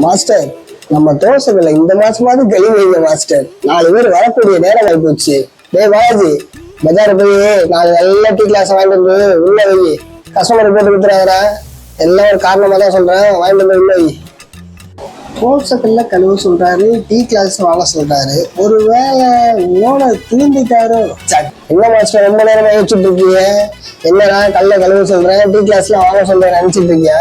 Master, நம்ம தோசைகளை இந்த மாசமாவது கழிவு வைங்க மாஸ்டர். 4 பேர் வரக்கூடிய நேரம் ஆகி போச்சு. பாலாஜி, பஜார் போய் 4 நல்ல டீ கிளாஸ் வாங்கிட்டு வந்து உள்ள வை. கஸ்டமர் போட்டு கொடுத்துறாங்க. எல்லாம் ஒரு காரணமா தான் சொல்றேன். வாங்கிட்டு வந்து உள்ள வை. தோசைகள்ல கழுவு சொல்றாரு, டீ கிளாஸ் வாங்க சொல்றாரு. ஒருவேளை ஓனர் திரும்பிட்டாரோ? என்ன மாஸ்டர் ரொம்ப நேரமா யோசிச்சுட்டு இருக்கீங்க? என்னடா கல்ல கழுவ சொல்றேன், டீ கிளாஸ்ல வாங்க சொல்றேன் நினைச்சிட்டு இருக்கியா?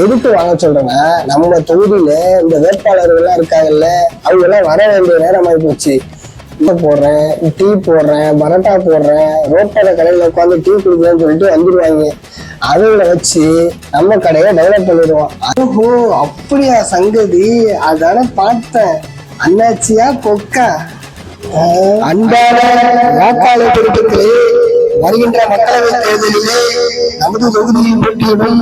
எதுக்கு வாங்க சொல்றேன்னா, நம்ம தொகுதியில இந்த வேட்பாளர்கள் எல்லாம் இருக்காங்கல்ல, அவங்க எல்லாம் வர வேண்டிய நேரம் ஆகி போச்சு. போடுறேன், டீ போடுறேன், பரோட்டா போடுறேன், ரோட்டோட கடையில உட்காந்து டீ குடிக்கிறேன்னு சொல்லிட்டு வந்துடுவாங்க. அதுல வச்சு நம்ம கடையை டெவலப் பண்ணிடுவோம். ஓஹோ, அப்படியா சங்கதி? அதான பார்த்தேன். அண்ணாச்சியா கொக்கா? அன்பான வாக்காளர் பெருமக்களே, வருகின்ற மக்களவை தேர்தலிலே நமது தொகுதியில் போட்டியிடும்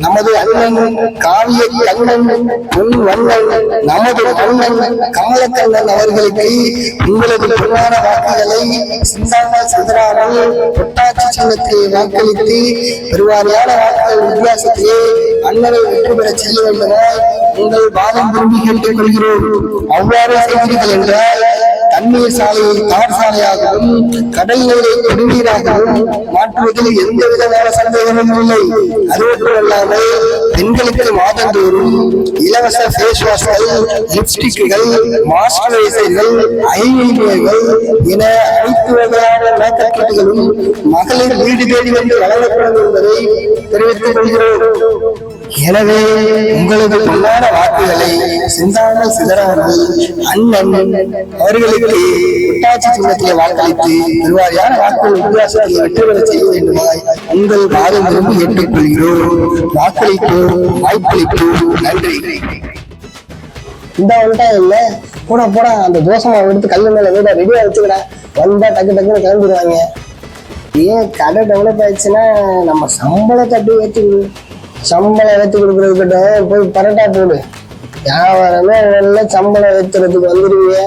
நமது அண்ணன் காவிய கண்ணன் நமது அண்ணன் கமலக்கண்ணன் அவர்களுக்கு உங்களது பொன்னான வாக்குகளை சிந்தாமல் சிதறாமல் பொட்டாட்சி சின்னத்தை வாக்களித்து பெருவாரியான வாக்குகள் வித்தியாசத்திலே அண்ணனை வெற்றி பெற செய்ய வேண்டுமாய் உங்கள் பாதம் விரும்பி கேட்டுக் கொள்கிறோம். அவ்வாறு செய்வீர்கள் என்றால் தண்ணீர் சாலையை தார் சாலையாகவும் கடல் நீரை குடிநீராகவும் மாற்றுவதில் எந்த விதமான சந்தேகமும் இல்லை. அது மட்டுமல்லாமல் பெண்களுக்கு மாதந்தோறும் இலவச ஃபேஸ் வாஷ்கள், லிப்ஸ்டிக்குகள், மாய்ஸ்சரைசர்கள், ஐலைனர்கள் என அனைத்து வகையான மேக்கப் கிட்டுகளும் மகளிர் வீடு தேடி வந்து வழங்கப்படும் என்பதை தெரிவித்துக் கொள்கிறோம். எனவே உங்களது பொன்னான வாக்குகளை சிந்தாமல் சிதறாமல் அண்ணன் அவர்களுக்கு பொட்டாட்சி சின்னத்திலே வாக்களித்து பெருவாரியான வாக்குகள் வித்தியாசத்தை வெற்றி பெற செய்ய வேண்டுமாய் உங்கள் பாதம் விரும்பி ஏற்றுக்கொள்கிறோம். வாக்களிப்போம், வாய்ப்பளிப்போம். நன்றி. இந்த வந்துட்டா இல்ல போடா அந்த தோசை எடுத்து கல்லு மேல வீட ரெடியா வச்சுக்கிறேன். வந்தா டக்கு டக்குன்னு கிளம்பிடுவாங்க. ஏன் கடை டெவலப் ஆயிடுச்சுன்னா நம்ம சம்பளத்தை அப்படியே ஏற்றிக்கணும். சம்பளம் ஏற்றி கொடுக்குறதுக்கிட்ட போய் பரோட்டா போடு. வியாபாரமே சம்பளம் ஏற்றுறதுக்கு வந்துடுவீங்க.